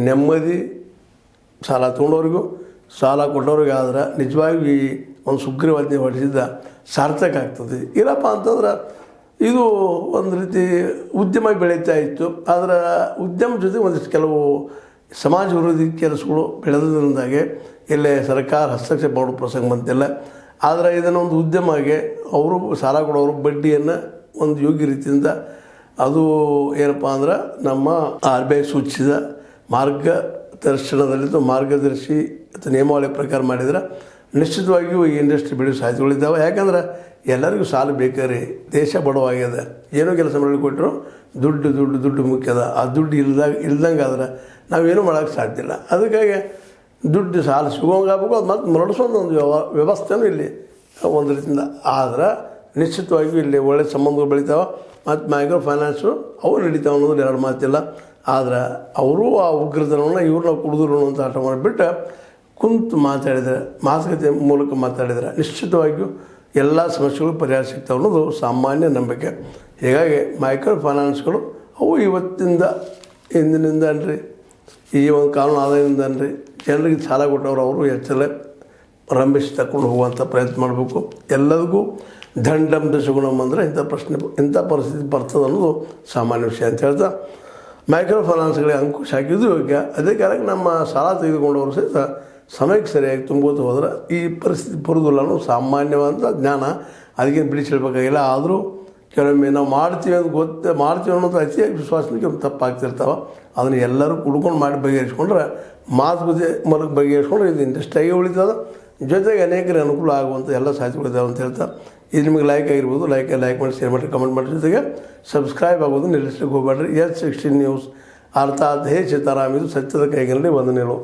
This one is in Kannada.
ನೆಮ್ಮದಿ ಸಾಲ ತೊಗೊಂಡವ್ರಿಗೂ ಸಾಲ ಕೊಟ್ಟವ್ರಿಗೆ ಆದ್ರೆ ನಿಜವಾಗಿ ಈ ಒಂದು ಸುಗ್ರೀವಾಜ್ಞೆ ಹೊರಡಿಸಿದ್ದ ಸಾರ್ಥಕ ಆಗ್ತದೆ. ಇಲ್ಲಪ್ಪ ಅಂತಂದ್ರೆ ಇದು ಒಂದು ರೀತಿ ಉದ್ಯಮ ಬೆಳೀತಾ ಇತ್ತು. ಆದರೆ ಉದ್ಯಮ ಜೊತೆ ಒಂದಿಷ್ಟು ಕೆಲವು ಸಮಾಜ ವಿರೋಧಿ ಕೆಲಸಗಳು ಬೆಳೆದ್ರಿಂದಾಗೆ ಇಲ್ಲೇ ಸರ್ಕಾರ ಹಸ್ತಕ್ಷೇಪ ಮಾಡೋ ಪ್ರಸಂಗ ಬಂತಿಲ್ಲ. ಆದರೆ ಇದನ್ನೊಂದು ಉದ್ಯಮಗೆ ಅವರು ಸಾಲ ಕೊಡೋರು ಬಡ್ಡಿಯನ್ನು ಒಂದು ಯೋಗ್ಯ ರೀತಿಯಿಂದ ಅದು ಏನಪ್ಪ ಅಂದ್ರೆ ನಮ್ಮ RBI ಸೂಚಿಸಿದ ಮಾರ್ಗದರ್ಶನದಲ್ಲಿದ್ದು ಮಾರ್ಗದರ್ಶಿ ಅಥವಾ ನಿಯಮಾವಳಿ ಪ್ರಕಾರ ಮಾಡಿದ್ರೆ ನಿಶ್ಚಿತವಾಗಿಯೂ ಈ ಇಂಡಸ್ಟ್ರಿ ಬೆಳೆಯೋ ಸಾಧ್ಯತೆಗಳಿದ್ದಾವೆ. ಯಾಕಂದ್ರೆ ಎಲ್ಲರಿಗೂ ಸಾಲ ಬೇಕಾರಿ, ದೇಶ ಬಡವಾಗ್ಯದ, ಏನೋ ಕೆಲಸ ಮಾಡಲಿಕ್ಕೆ ಕೊಟ್ಟರು ದುಡ್ಡು ದುಡ್ಡು ದುಡ್ಡು ಮುಖ್ಯದ. ಆ ದುಡ್ಡು ಇಲ್ದಂಗೆ ಆದ್ರೆ ನಾವೇನೂ ಮಾಡೋಕ್ಕೆ ಸಾಧ್ಯ ಇಲ್ಲ. ಅದಕ್ಕಾಗಿ ದುಡ್ಡು ಸಾಲ ಸಿಗೋಂಗಾಗಬೇಕು, ಅದು ಮತ್ತು ಮರಳಿಸೋದು ಒಂದು ವ್ಯವಸ್ಥೆನೂ ಇಲ್ಲಿ ಒಂದು ರೀತಿಯಿಂದ ಆದ್ರೆ ನಿಶ್ಚಿತವಾಗಿಯೂ ಇಲ್ಲಿ ಒಳ್ಳೆ ಸಂಬಂಧಗಳು ಬೆಳಿತಾವೆ ಮತ್ತು ಮೈಕ್ರೋ ಫೈನಾನ್ಸು ಅವು ನಡೀತಾವೆ ಅನ್ನೋದು ಎರಡು ಮಾತಿಲ್ಲ. ಆದ್ರೆ ಅವರು ಆ ಉಗ್ರತನವನ್ನು ಇವ್ರನ್ನ ಕುಡಿದ್ರು ಅಂತ ಆಟ ಮಾಡಿಬಿಟ್ಟು ಕುಂತು ಮಾತಾಡಿದರೆ, ಮಾತುಕತೆ ಮೂಲಕ ಮಾತಾಡಿದರೆ ನಿಶ್ಚಿತವಾಗಿಯೂ ಎಲ್ಲ ಸಮಸ್ಯೆಗಳು ಪರಿಹಾರ ಸಿಗ್ತಾವೆ ಅನ್ನೋದು ಸಾಮಾನ್ಯ ನಂಬಿಕೆ. ಹೀಗಾಗಿ ಮೈಕ್ರೋ ಫೈನಾನ್ಸ್ಗಳು ಅವು ಇವತ್ತಿಂದ ಹಿಂದಿನಿಂದ ಅನ್ರಿ ಈ ಒಂದು ಕಾನೂನು ಆದಾಯದಿಂದ ಅನ್ರಿ ಜನರಿಗೆ ಸಾಲ ಕೊಟ್ಟವರು ಅವರು ಎಚ್ಚರ ರಂಭಿಸಿ ತಗೊಂಡು ಹೋಗುವಂಥ ಪ್ರಯತ್ನ ಮಾಡಬೇಕು. ಎಲ್ಲದಕ್ಕೂ ದಂಡಂ ದಶಗುಣಂ ಅಂದರೆ ಇಂಥ ಪರಿಸ್ಥಿತಿ ಬರ್ತದೆ ಅನ್ನೋದು ಸಾಮಾನ್ಯ ವಿಷಯ ಅಂತ ಹೇಳ್ತಾ ಮೈಕ್ರೋ ಫೈನಾನ್ಸ್ಗಳಿಗೆ ಅಂಕುಶ ಹಾಕಿದ್ದು ಯೋಗ್ಯ. ಅದೇ ಕಾರಣಕ್ಕೆ ನಮ್ಮ ಸಾಲ ತೆಗೆದುಕೊಂಡವರು ಸಹಿತ ಸಮಯಕ್ಕೆ ಸರಿಯಾಗಿ ತುಂಬೋದು ಹೋದ್ರೆ ಈ ಪರಿಸ್ಥಿತಿ ಬರೋದಿಲ್ಲ ಅನ್ನೋ ಸಾಮಾನ್ಯವಾದಂಥ ಜ್ಞಾನ. ಅದಕ್ಕೇನು ಬಿಡಿಸಿಡ್ಬೇಕಾಗಿಲ್ಲ. ಆದರೂ ಕೆಲವೊಮ್ಮೆ ನಾವು ಮಾಡ್ತೀವಿ ಅಂತ ಮಾಡ್ತೀವಿ ಅನ್ನೋದು ಅತಿಯಾಗಿ ವಿಶ್ವಾಸಕ್ಕೆ ತಪ್ಪಾಗ್ತಿರ್ತಾವೆ. ಅದನ್ನು ಎಲ್ಲರೂ ಕುಡ್ಕೊಂಡು ಮಾಡಿ ಬಗೆಹರಿಸ್ಕೊಂಡ್ರೆ ಮಾತುಕತೆ ಮೂಲಕ ಬಗೆಹರಿಸ್ಕೊಂಡ್ರೆ ಇದು ಇಂಡಸ್ಟ್ರಿಯಾಗಿ ಉಳಿತದೆ. ಜೊತೆಗೆ ಅನೇಕರಿಗೆ ಅನುಕೂಲ ಆಗುವಂಥ ಎಲ್ಲ ಸಾಧ್ಯತೆಗಳಿದ್ದಾವೆ ಅಂತ ಹೇಳ್ತಾ ಇದು ನಿಮಗೆ ಲೈಕ್ ಆಗಿರ್ಬೋದು. ಲೈಕ್ ಮಾಡಿ, ಶೇರ್ ಮಾಡಿ, ಕಮೆಂಟ್ ಮಾಡಿ. ಜೊತೆಗೆ ಸಬ್ಸ್ಕ್ರೈಬ್ ಆಗೋದು ನಿಲ್ಲಿಸ್ಲಿಕ್ಕೆ ಹೋಗಬೇಡ್ರಿ. S16 ನ್ಯೂಸ್ ಅರ್ಥಾತ್ ಹೇ ಸೀತಾರಾಮ್, ಇದು ಸತ್ಯದ ಕೈಗಳಲ್ಲಿ ವಂದನೆಗಳು.